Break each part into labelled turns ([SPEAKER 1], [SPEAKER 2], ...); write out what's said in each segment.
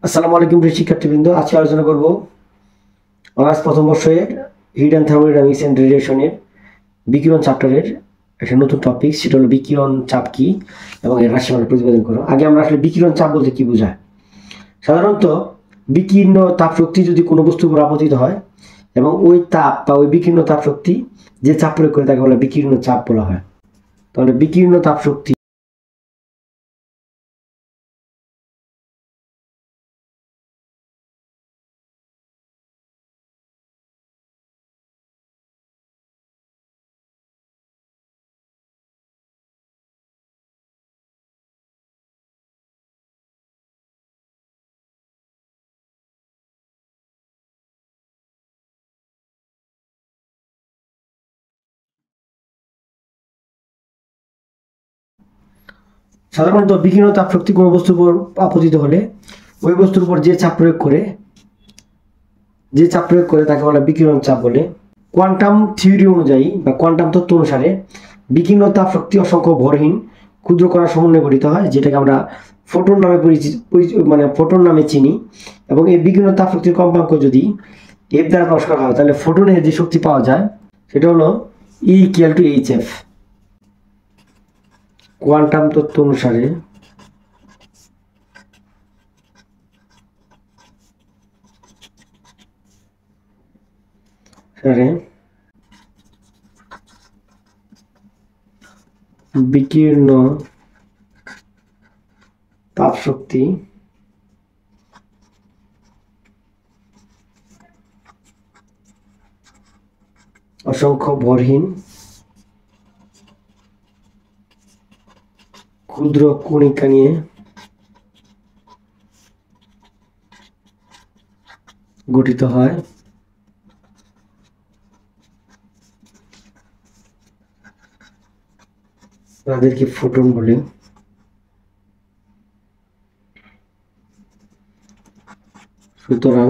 [SPEAKER 1] আসসালামু আলাইকুম প্রিয় শিক্ষার্থীবৃন্দ। আজকে আলোচনা করব অনার্স প্রথম বর্ষের হিট অ্যান্ড থার্মোডাইনামিক্স এন্ড রেডিয়েশনের বিকিরণ চ্যাপ্টারের একটা নতুন টপিক, সেটা হলো বিকিরণ চাপ কি এবং এর রাশিমালা প্রতিপাদন করো। আগে আমরা আসলে বিকিরণ চাপ বলতে কি বোঝায়। সাধারণত বিকীর্ণ তাপ শক্তি যদি কোনো বস্তুর উপর আপতিত হয় এবং ওই তাপ বা ওই বিকীর্ণ তাপ শক্তি যে চাপ প্রয়োগ করে তাকে বলা বিকীর্ণ চাপ বলা হয়। তাহলে বিকীর্ণ তাপ শক্তি সাধারণত বিকীর্ণ তাপ শক্তি কোনো বস্তুর উপর আপতিত হলে ওই বস্তুর উপর যে চাপ প্রয়োগ করে তাকে বলা বিকিরণ চাপ বলে। কোয়ান্টাম থিওরি অনুযায়ী বা কোয়ান্টাম তত্ত্ব অনুসারে বিকীর্ণ তাপ শক্তি অসংখ্য ভরহীন ক্ষুদ্র কণার সমন্বয়ে গঠিত হয়, যেটাকে আমরা ফোটন নামে ফোটন নামে চিনি। এবং এই বিকীর্ণ তাপ শক্তির কম্পাঙ্ক যদি এফ দ্বারা প্রকাশ করা হয় তাহলে ফোটনের যে শক্তি পাওয়া যায় সেটা হলো E=hf। কোয়ান্টাম তত্ত্ব অনুসারে বিকীর্ণ তাপ শক্তি অসংখ্য ভরহীন ক্ষুদ্র কণিকা নিয়ে গঠিত হয়। তাদেরকে ফোটন বলে। সুতরাং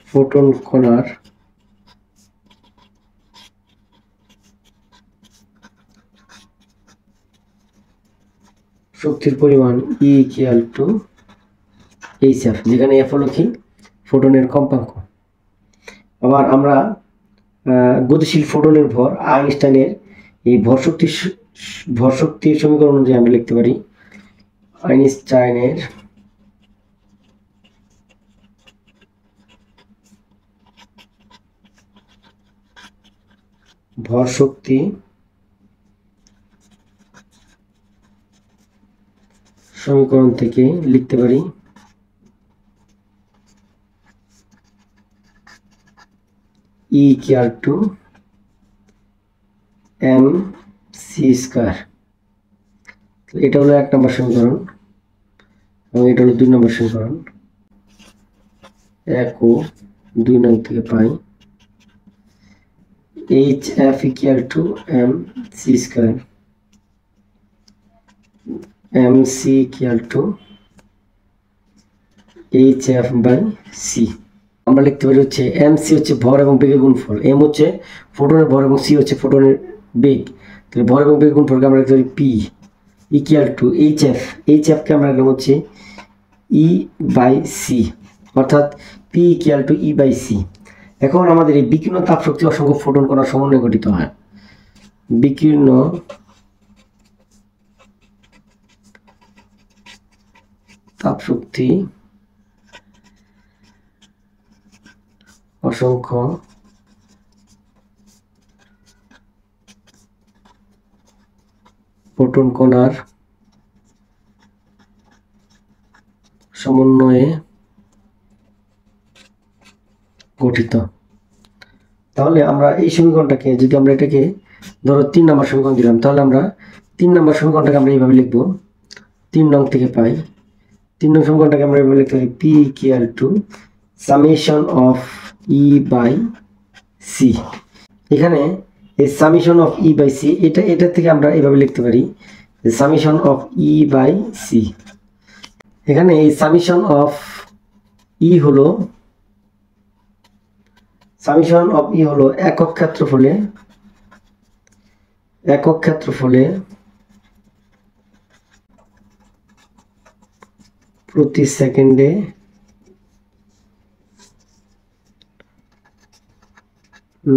[SPEAKER 1] ফোটন কণার শক্তির পরিমাণ E=hf, যেখানে f হলো কি ফোটনের কম্পাঙ্ক। আবার আমরা গতিশীল ফোটনের ভর আইনস্টাইনের এই ভর শক্তির সমীকরণ অনুযায়ী আমরা লিখতে পারি আইনস্টাইনের ভর শক্তি সমীকরণ থেকে লিখতে পারি E=mc²। এটা হলো 1 নম্বর সমীকরণ এবং এটা হলো 2 নম্বর সমীকরণ। 1 ও 2 নং থেকে পাই hf=mc², mc=hf/c। আমরা লিখতে পারি হচ্ছে mc হচ্ছে ভর এবং বেগের গুণফল, m হচ্ছে ফোটনের ভর এবং c হচ্ছে ফোটনের বেগ। তাহলে ভর এবং বেগের গুণফলকে আমরা লিখতে পারি p=hf। hf-কে আমরা লিখলাম হচ্ছে E/c, অর্থাৎ p=E/c। এখন আমাদের এই বিকীর্ণ তাপ শক্তি অসংখ্য ফোটন কণার সমন্বয়ে গঠিত হয়। বিকীর্ণ তাপ শক্তি অসংখ্য ফোটন কণার সমন্বয়ে গঠিত। তাহলে আমরা এই সমীকরণটাকে যদি আমরা এটাকে ধরো 3 নম্বর সমীকরণ দিলাম, তাহলে আমরা 3 নম্বর সমীকরণটাকে আমরা এইভাবে লিখব। 3 নং থেকে পাই 3 নং সমীকরণটাকে আমরা এইভাবে লিখতে পারি p=summation of E/c। এখানে এই সামেশন অফ E/c এটা থেকে আমরা এইভাবে লিখতে পারি সামেশন অফ E/c। এখানে এই সামেশন অফ E হলো একক ক্ষেত্রফলে প্রতি সেকেন্ডে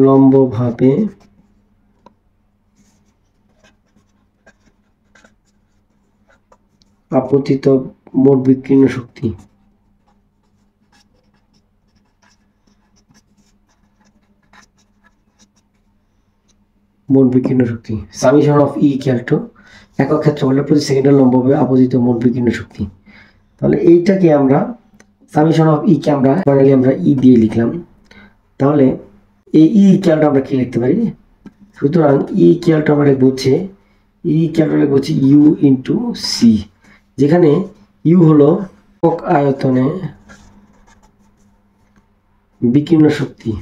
[SPEAKER 1] লম্বভাবে আপতিত মোট বিকীর্ণ শক্তি। মোট বিকীর্ণ শক্তি summation of E equal to একক ক্ষেত্রফলে প্রতি সেকেন্ডে লম্বভাবে আপতিত মোট বিকীর্ণ শক্তি। তাহলে এইটাকে আমরা সামেশন অফ ই কে আমরা ফাইনালি আমরা ই দিয়ে লিখলাম। তাহলে এই ই ইকুয়ালটা আমরা কি লিখতে পারি? সুতরাং ই ইকুয়ালটা আমরা লিখব হচ্ছে ই ইকুয়ালটা লিখব হচ্ছে ইউ ইন্টু সি, যেখানে ইউ হলো একক আয়তনে বিকীর্ণ শক্তি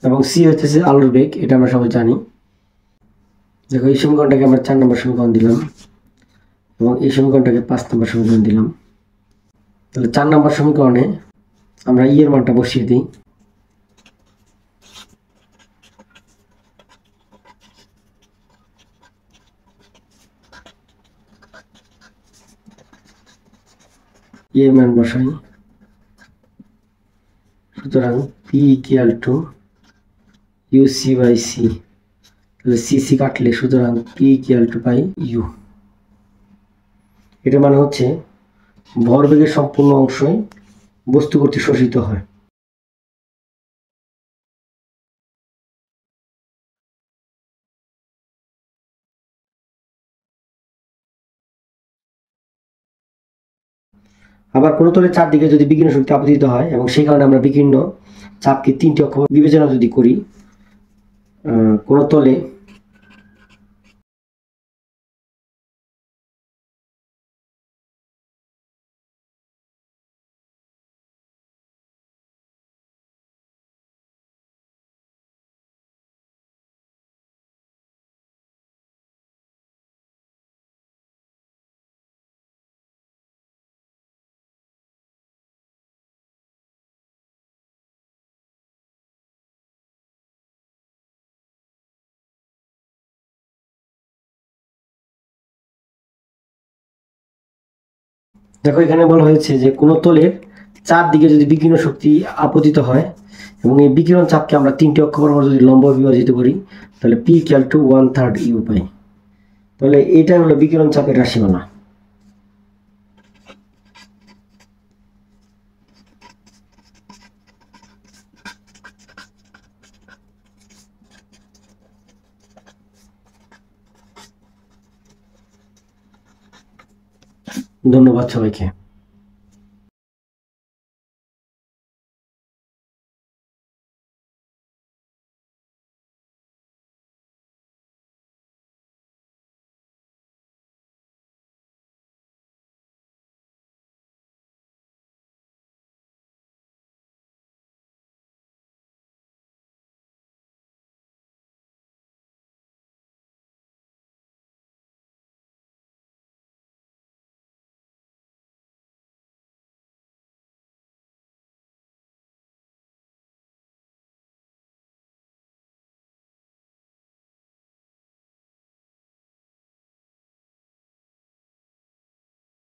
[SPEAKER 1] এবং সি হচ্ছে আলোর বেগ, এটা আমরা সবাই জানি। দেখো এই সমীকরণটাকে আমরা 4 নম্বর সমীকরণ দিলাম এবং এই সমীকরণটাকে 5 নম্বর সমীকরণ দিলাম। তাহলে 4 নম্বর সমীকরণে আমরা ই এর মানটা বসিয়ে দিই। ই এর মান বসাই। সুতরাং P equal to U C by C, তাহলে সি সি কাটলে সুতরাং P equal to by U. এটা মানে হচ্ছে ভরবেগের সম্পূর্ণ অংশই বস্তু কর্তৃক শোষিত হয়। আবার কোনো তলের চারদিকে যদি বিকীর্ণ শক্তি আপতিত হয় এবং সেই কারণে আমরা বিকীর্ণ চাপকে 3টি অক্ষ বিবেচনা যদি করি, কোনো তলে দেখো এখানে বলা হয়েছে যে কোনো তলের চারদিকে যদি বিকীর্ণ শক্তি আপতিত হয় এবং এই বিকিরণ চাপকে আমরা 3টি অক্ষ বরাবর যদি লম্ব বিভাজিত করি, তাহলে পি ইকুয়াল টু 1/3 ইউ পাই। তাহলে এইটা হলো বিকিরণ চাপের রাশিমালা। ধন্যবাদ সবাইকে।